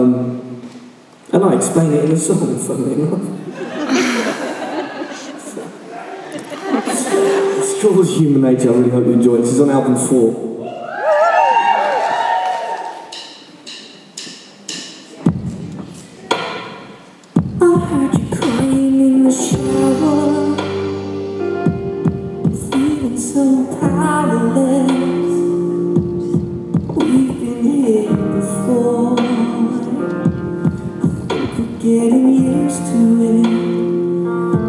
And I explain it in a song, funnily enough. It's called Human Nature. I really hope you enjoy it. This is on album 4. I heard you crying in the shower, feeling so powerless. We've been here before. I think we're getting used to it.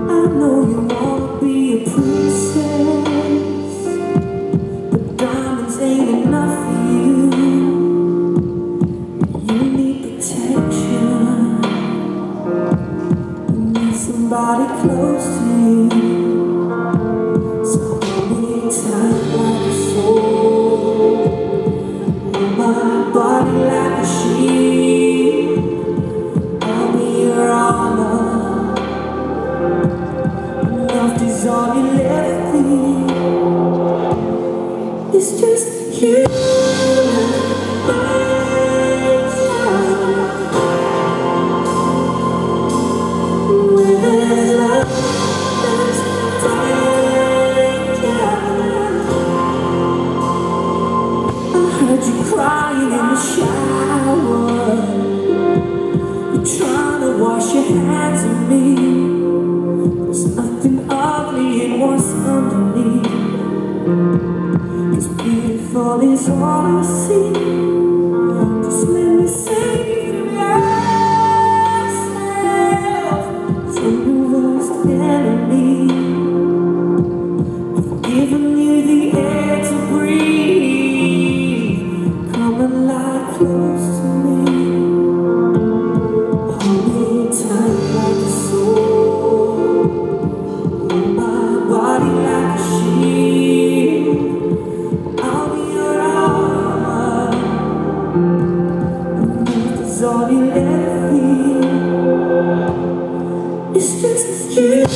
I know you wanna be a princess, but diamonds ain't enough for you. You need protection. Somebody close to you, so hold me tight like a soul, hold my body like a sheep. I'll be your armor. Love is all you left me. It's just you. Crying in the shower, you're trying to wash your hands of me. There's nothing ugly in what's underneath, 'cause beautiful is all I see. Just let me save you yourself from your worst enemy. I've given you the air to breathe. Close to me, hold me tight like a soul, hold my body like a sheep. I'll be your armor, and love is all you ever feel. It's just you.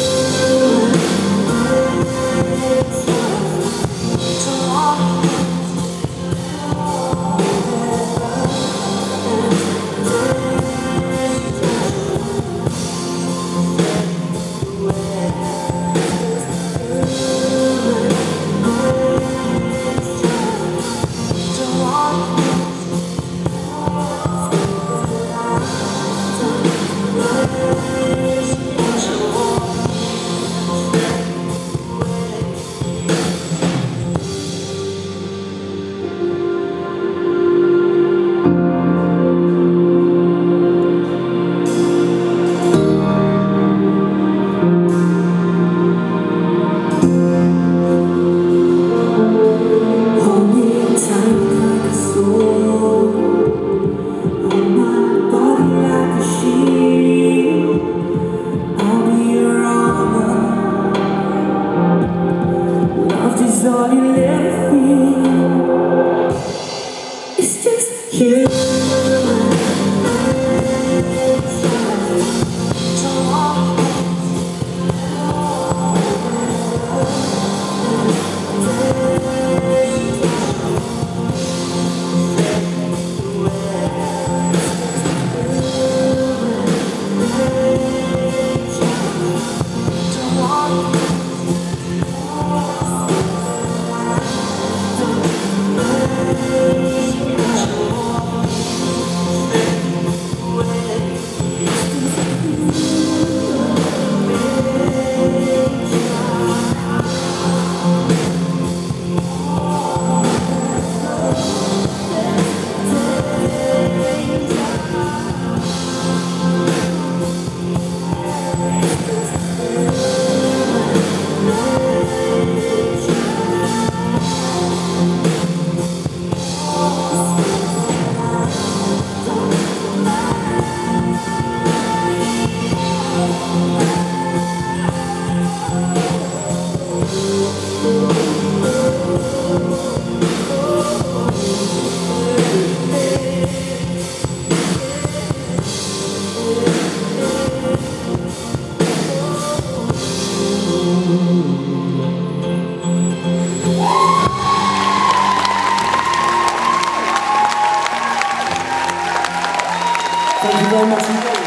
Thank you very much indeed.